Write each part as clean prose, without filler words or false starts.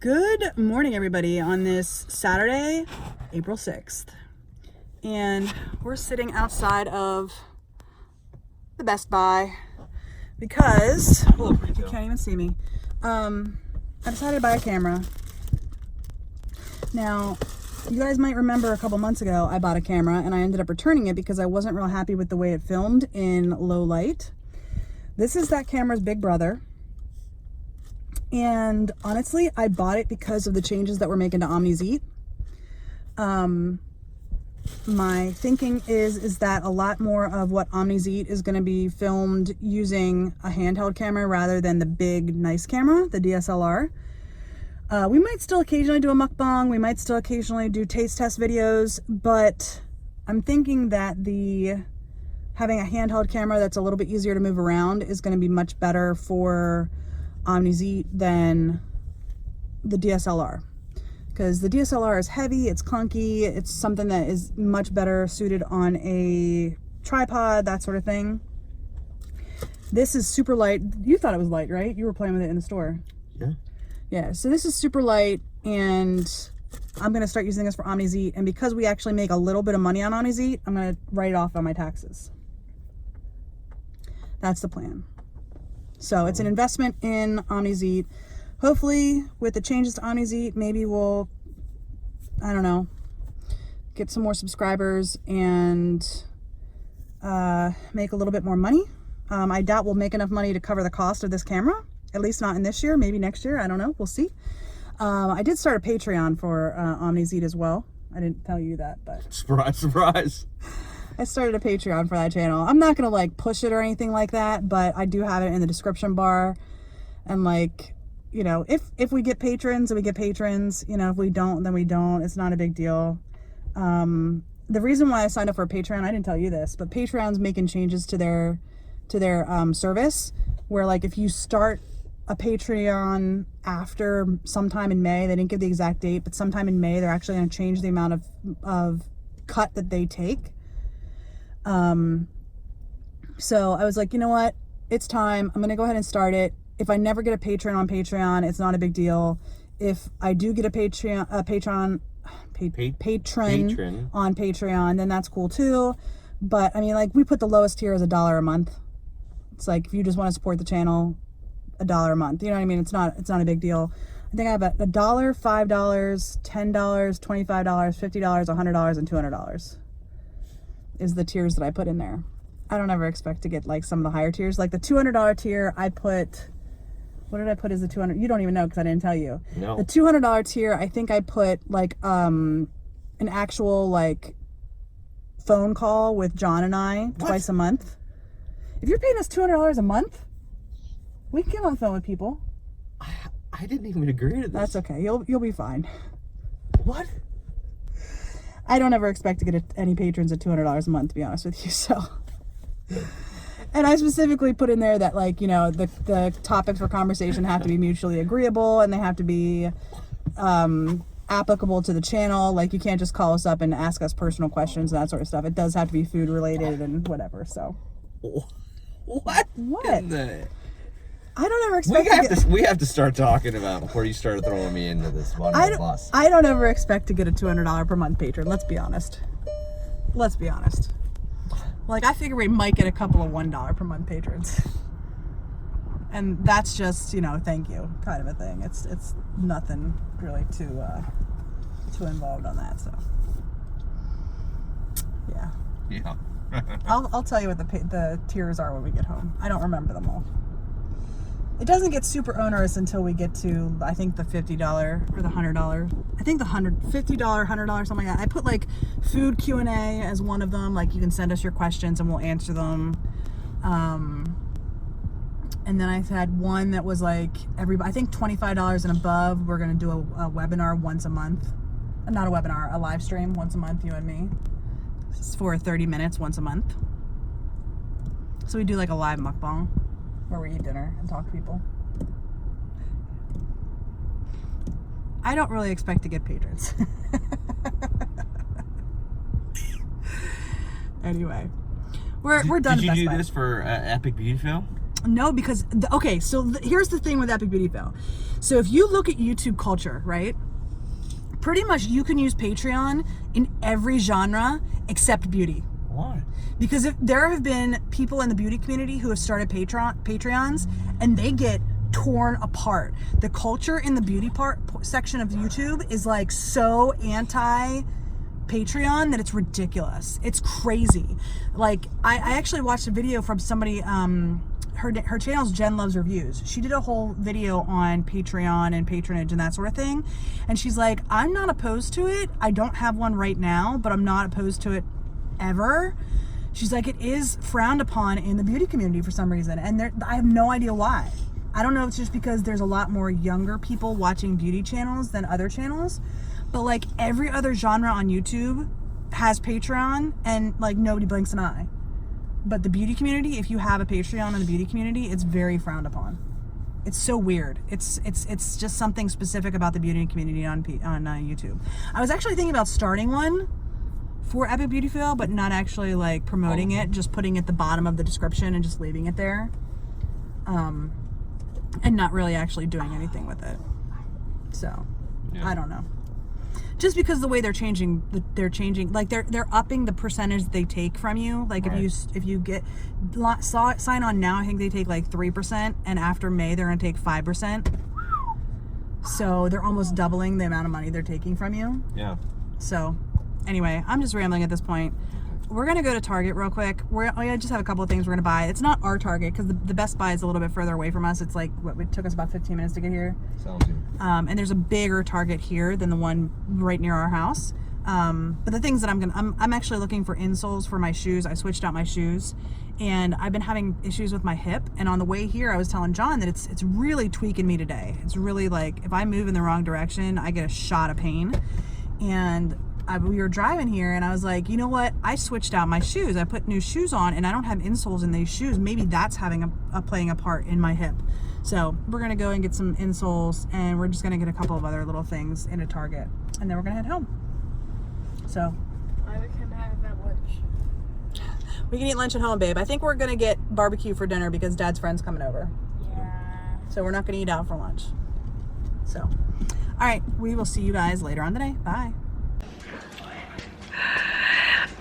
Good morning, everybody, on this Saturday, April 6th. And we're sitting outside of the Best Buy because, oh, you can't even see me. I decided to buy a camera. Now, you guys might remember a couple months ago, I bought a camera and I ended up returning it because I wasn't real happy with the way it filmed in low light. This is that camera's big brother. And honestly, I bought it because of the changes that we're making to OmniZ. My thinking is that a lot more of what OmniZ is going to be filmed using a handheld camera rather than the big, nice camera, the DSLR. We might still occasionally do a mukbang. We might still occasionally do taste test videos, but I'm thinking that having a handheld camera that's a little bit easier to move around is going to be much better for OmniZ than the DSLR, because the DSLR is heavy, it's clunky, it's something that is much better suited on a tripod, that sort of thing. This is super light. You thought it was light, right? You were playing with it in the store. Yeah, so this is super light, and I'm going to start using this for OmniZ, and because we actually make a little bit of money on OmniZ, I'm going to write it off on my taxes. That's the plan. So it's an investment in OmniZ. Hopefully with the changes to OmniZ, maybe we'll, I don't know, get some more subscribers and make a little bit more money. I doubt we'll make enough money to cover the cost of this camera, at least not in this year, maybe next year, I don't know, we'll see. I did start a Patreon for OmniZ as well. I didn't tell you that, but... Surprise, surprise. I started a Patreon for that channel. I'm not gonna like push it or anything like that, but I do have it in the description bar. And like, you know, if we get patrons, then we get patrons. You know, if we don't, then we don't. It's not a big deal. The reason why I signed up for a Patreon, I didn't tell you this, but Patreon's making changes to their service, where like if you start a Patreon after sometime in May, they didn't give the exact date, but sometime in May, they're actually going to change the amount of cut that they take. So I was like, you know what, it's time. I'm gonna go ahead and start it. If I never get a patron on Patreon, it's not a big deal. If I do get a patron on Patreon, then that's cool too. But I mean, like, we put the lowest tier as $1 a month. It's like, if you just want to support the channel, $1 a month, you know what I mean? It's not a big deal. I think I have $1, $5, $10, $25, $50, $100, and $200 is the tiers that I put in there. I don't ever expect to get like some of the higher tiers. Like the $200 tier, I put, what did I put as the 200? You don't even know because I didn't tell you. No. The $200 tier, I think I put like an actual like phone call with John and I twice a month. If you're paying us $200 a month, we can get on the phone with people. I didn't even agree to this. That's okay. You'll be fine. What? I don't ever expect to get any patrons at $200 a month, to be honest with you. So, and I specifically put in there that, like, you know, the topics for conversation have to be mutually agreeable and they have to be applicable to the channel. Like, you can't just call us up and ask us personal questions and that sort of stuff. It does have to be food related and whatever. So, what? I don't ever expect we have to start talking about before you start throwing me into this one bus. I don't ever expect to get a $200 per month patron. Let's be honest. Like, I figure we might get a couple of $1 per month patrons, and that's just, you know, thank you kind of a thing. It's nothing really too involved on that. So yeah. I'll tell you what the tiers are when we get home. I don't remember them all. It doesn't get super onerous until we get to, I think, the $50 or the $100. I think the $50, $100, something like that. I put like food Q&A as one of them. Like, you can send us your questions and we'll answer them. And then I had one that was like I think $25 and above. We're gonna do a webinar once a month. Not a webinar, a live stream once a month, you and me. It's for 30 minutes once a month. So we do like a live mukbang, where we eat dinner and talk to people. I don't really expect to get patrons. Anyway, we're done. Did you do this for Epic Beauty Fail? No, because, okay, so here's the thing with Epic Beauty Fail. So if you look at YouTube culture, right? Pretty much you can use Patreon in every genre except beauty. Why? Because if there have been people in the beauty community who have started Patreons and they get torn apart. The culture in the beauty section of YouTube is like so anti Patreon that it's ridiculous. It's crazy. Like I actually watched a video from somebody, her channel's Jen Loves Reviews. She did a whole video on Patreon and patronage and that sort of thing. And she's like, I'm not opposed to it. I don't have one right now, but I'm not opposed to it ever. She's like, it is frowned upon in the beauty community for some reason. And I have no idea why. I don't know if it's just because there's a lot more younger people watching beauty channels than other channels. But like every other genre on YouTube has Patreon and like nobody blinks an eye. But the beauty community, if you have a Patreon in the beauty community, it's very frowned upon. It's so weird. It's just something specific about the beauty community on YouTube. I was actually thinking about starting one for Epic Beauty Fail, but not actually like promoting it, just putting it at the bottom of the description and just leaving it there. And not really actually doing anything with it. So, yeah. I don't know. Just because the way they're changing, like they're upping the percentage they take from you. Like right. if you get sign on now, I think they take like 3%, and after May they're gonna take 5%. So they're almost doubling the amount of money they're taking from you. Yeah. So, anyway, I'm just rambling at this point. We're gonna go to Target real quick. I just have a couple of things we're gonna buy. It's not our Target because the Best Buy is a little bit further away from us. It's like it took us about 15 minutes to get here. Sounds good. And there's a bigger Target here than the one right near our house. But the things that I'm actually looking for insoles for my shoes. I switched out my shoes, and I've been having issues with my hip. And on the way here, I was telling John that it's really tweaking me today. It's really like if I move in the wrong direction, I get a shot of pain. And we were driving here and I was like, you know what? I switched out my shoes. I put new shoes on and I don't have insoles in these shoes. Maybe that's having playing a part in my hip. So we're going to go and get some insoles, and we're just going to get a couple of other little things in a Target, and then we're going to head home. So we can have that lunch. We can eat lunch at home, babe. I think we're going to get barbecue for dinner because Dad's friend's coming over. Yeah. So we're not going to eat out for lunch. So, all right. We will see you guys later on today. Bye.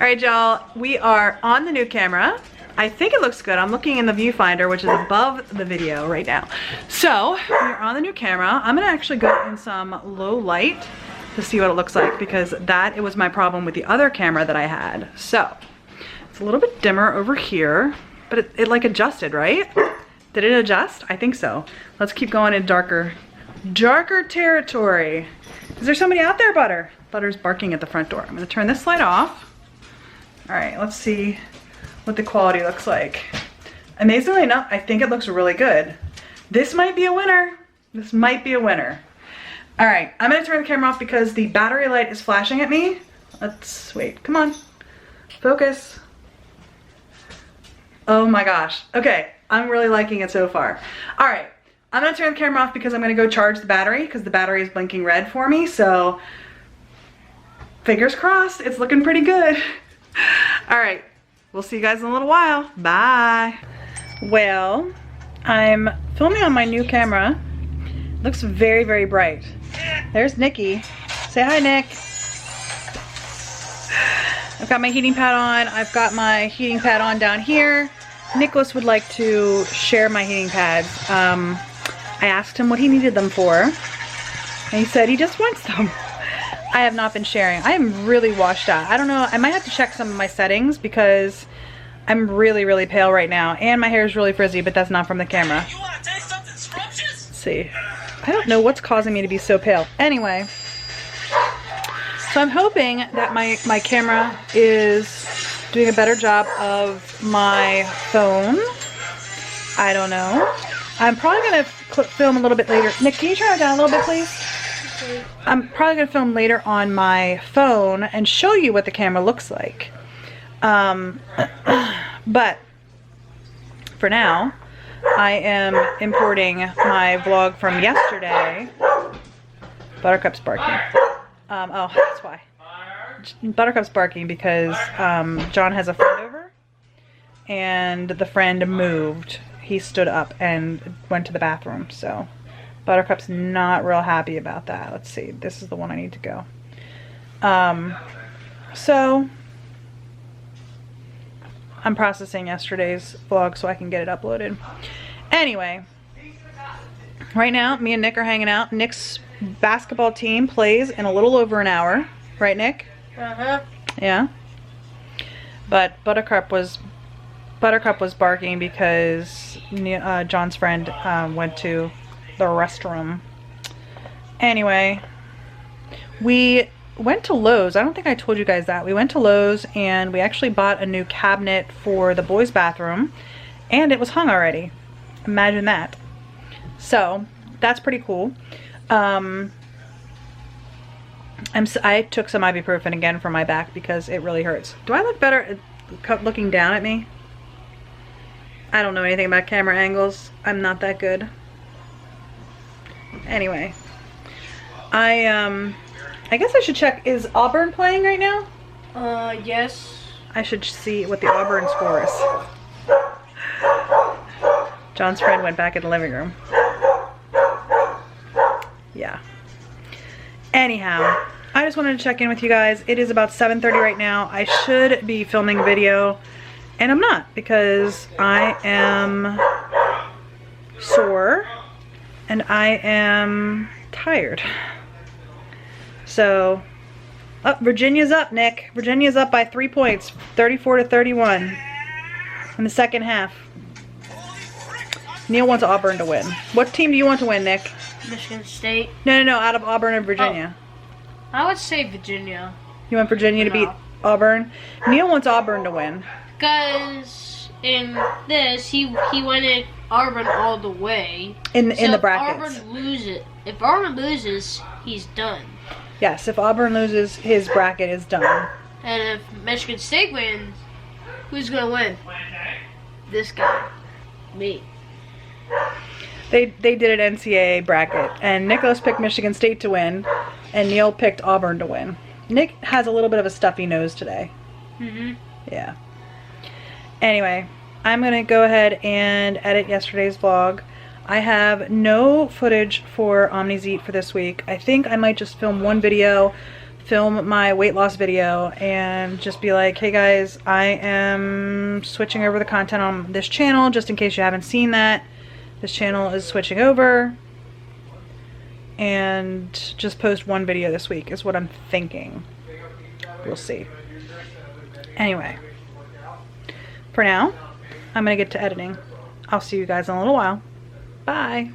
All right, y'all, we are on the new camera. I think it looks good. I'm looking in the viewfinder, which is above the video right now. So we're on the new camera. I'm gonna actually go in some low light to see what it looks like, because it was my problem with the other camera that I had. So it's a little bit dimmer over here, but it like adjusted, right? Did it adjust? I think so. Let's keep going in darker territory. Is there somebody out there, Butter? Butter's barking at the front door. I'm gonna turn this light off. All right, let's see what the quality looks like. Amazingly enough, I think it looks really good. This might be a winner. This might be a winner. All right, I'm gonna turn the camera off because the battery light is flashing at me. Let's wait, come on, focus. Oh my gosh, okay, I'm really liking it so far. All right, I'm gonna turn the camera off because I'm gonna go charge the battery because the battery is blinking red for me, so fingers crossed, it's looking pretty good. All right, we'll see you guys in a little while. Bye. Well, I'm filming on my new camera. Looks very, very bright. There's Nikki. Say hi, Nick. I've got my heating pad on. I've got my heating pad on down here. Nicholas would like to share my heating pads. I asked him what he needed them for, and he said he just wants them. I have not been sharing. I am really washed out. I don't know, I might have to check some of my settings because I'm really, really pale right now, and my hair is really frizzy, but that's not from the camera. You want to taste something scrumptious? Let's see. I don't know what's causing me to be so pale. Anyway, so I'm hoping that my camera is doing a better job of my phone. I don't know. I'm probably going to film a little bit later. Nick, can you turn it down a little bit, please? I'm probably going to film later on my phone and show you what the camera looks like. But for now, I am importing my vlog from yesterday. Buttercup's barking. Oh, that's why. Buttercup's barking because John has a friend over, and the friend moved. He stood up and went to the bathroom, so Buttercup's not real happy about that. Let's see. This is the one I need to go. So I'm processing yesterday's vlog so I can get it uploaded. Anyway, right now me and Nick are hanging out. Nick's basketball team plays in a little over an hour. Right, Nick? Uh-huh. Yeah. But Buttercup was barking because John's friend went to the restroom. Anyway, we went to Lowe's. I don't think I told you guys that. We went to Lowe's and we actually bought a new cabinet for the boys' bathroom, and it was hung already. Imagine that. So that's pretty cool. I took some ibuprofen again for my back because it really hurts. Do I look better looking down at me? I don't know anything about camera angles. I'm not that good. Anyway, I guess I should check. Is Auburn playing right now? Yes. I should see what the Auburn score is. John's friend went back in the living room. Yeah. Anyhow, I just wanted to check in with you guys. It is about 7:30 right now. I should be filming a video, and I'm not because I am sore and I am tired. So, oh, Virginia's up, Nick. Virginia's up by 3 points, 34-31 in the second half. Neil wants Auburn to win. What team do you want to win, Nick? Michigan State. No, out of Auburn and Virginia. Oh, I would say Virginia. You want Virginia to beat Auburn? Neil wants Auburn to win. Because in this, he wanted Auburn all the way. In the brackets. If Auburn loses, he's done. Yes, if Auburn loses, his bracket is done. And if Michigan State wins, who's gonna win? This guy. Me. They did an NCAA bracket, and Nicholas picked Michigan State to win, and Neil picked Auburn to win. Nick has a little bit of a stuffy nose today. Mm-hmm. Yeah. Anyway, I'm going to go ahead and edit yesterday's vlog. I have no footage for Omni's Eat for this week. I think I might just film one video, film my weight loss video, and just be like, hey guys, I am switching over the content on this channel, just in case you haven't seen that. This channel is switching over, and just post one video this week is what I'm thinking. We'll see. Anyway, for now, I'm gonna get to editing. I'll see you guys in a little while. Bye.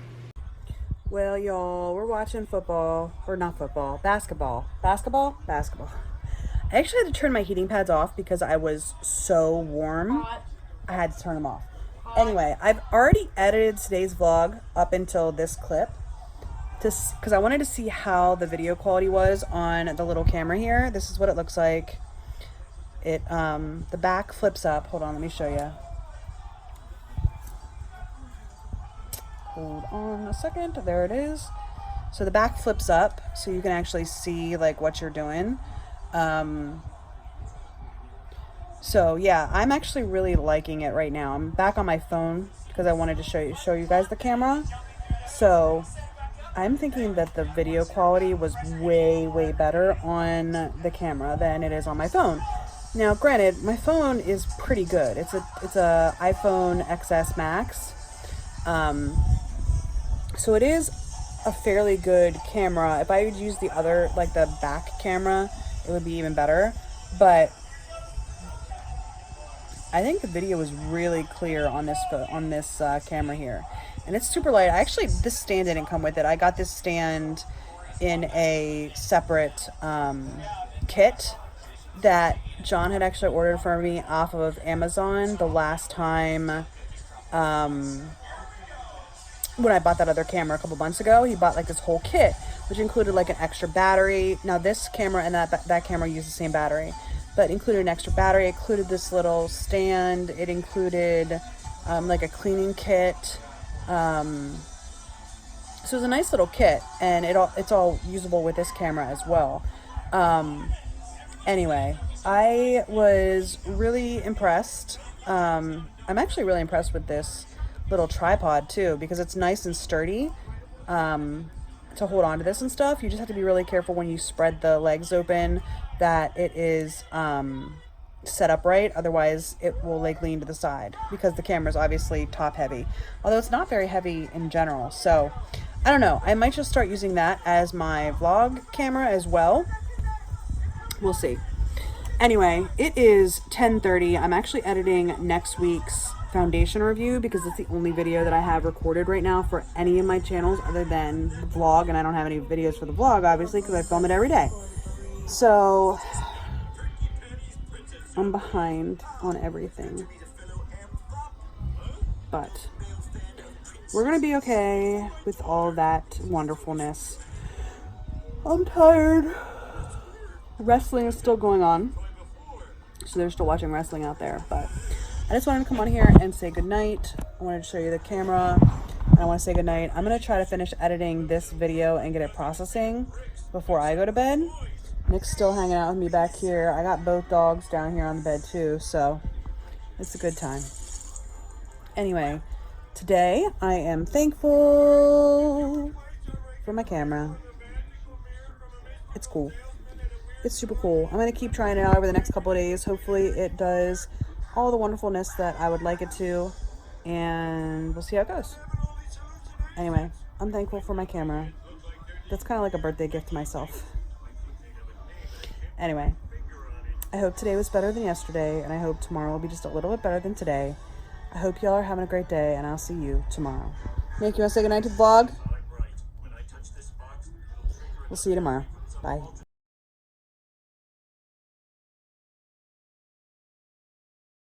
Well, y'all, we're watching football, or not football, basketball. Basketball? Basketball. I actually had to turn my heating pads off because I was so warm. I had to turn them off. Anyway, I've already edited today's vlog up until this clip because I wanted to see how the video quality was on the little camera here. This is what it looks like. It the back flips up. Hold on, let me show you. Hold on a second. There it is. So the back flips up so you can actually see like what you're doing. So yeah, I'm actually really liking it right now. I'm back on my phone because I wanted to show you guys the camera. So I'm thinking that the video quality was way better on the camera than it is on my phone. Now, granted, my phone is pretty good. It's a iPhone XS Max. So it is a fairly good camera. If I would use the other, like the back camera, it would be even better. But I think the video was really clear on this camera here, and it's super light. Actually, this stand didn't come with it. I got this stand in a separate kit that John had actually ordered for me off of Amazon the last time when I bought that other camera a couple months ago. He bought like this whole kit, which included like an extra battery. Now this camera and that camera use the same battery, but included an extra battery. It included this little stand. It included like a cleaning kit. So it was a nice little kit, and it's all usable with this camera as well. Anyway, I was really impressed. I'm actually really impressed with this little tripod too, because it's nice and sturdy. to hold on to this and stuff. You just have to be really careful when you spread the legs open that it is set up right, otherwise it will like lean to the side because the camera is obviously top heavy, although it's not very heavy in general. So I don't know, I might just start using that as my vlog camera as well. We'll see. Anyway, it is 10:30. I'm actually editing next week's foundation review because it's the only video that I have recorded right now for any of my channels other than the vlog, and I don't have any videos for the vlog obviously because I film it every day. So I'm behind on everything, but we're gonna be okay with all that wonderfulness. I'm tired. Wrestling is still going on, so they're still watching wrestling out there, but I just wanted to come on here and say goodnight. I wanted to show you the camera, and I want to say goodnight. I'm going to try to finish editing this video and get it processing before I go to bed. Nick's still hanging out with me back here. I got both dogs down here on the bed too, so it's a good time. Anyway, today I am thankful for my camera. It's cool. It's super cool. I'm going to keep trying it out over the next couple of days. Hopefully it does all the wonderfulness that I would like it to, and we'll see how it goes. Anyway, I'm thankful for my camera. That's kind of like a birthday gift to myself. Anyway, I hope today was better than yesterday, and I hope tomorrow will be just a little bit better than today. I hope y'all are having a great day, and I'll see you tomorrow. Nick, you want to say goodnight to the vlog? We'll see you tomorrow. Bye.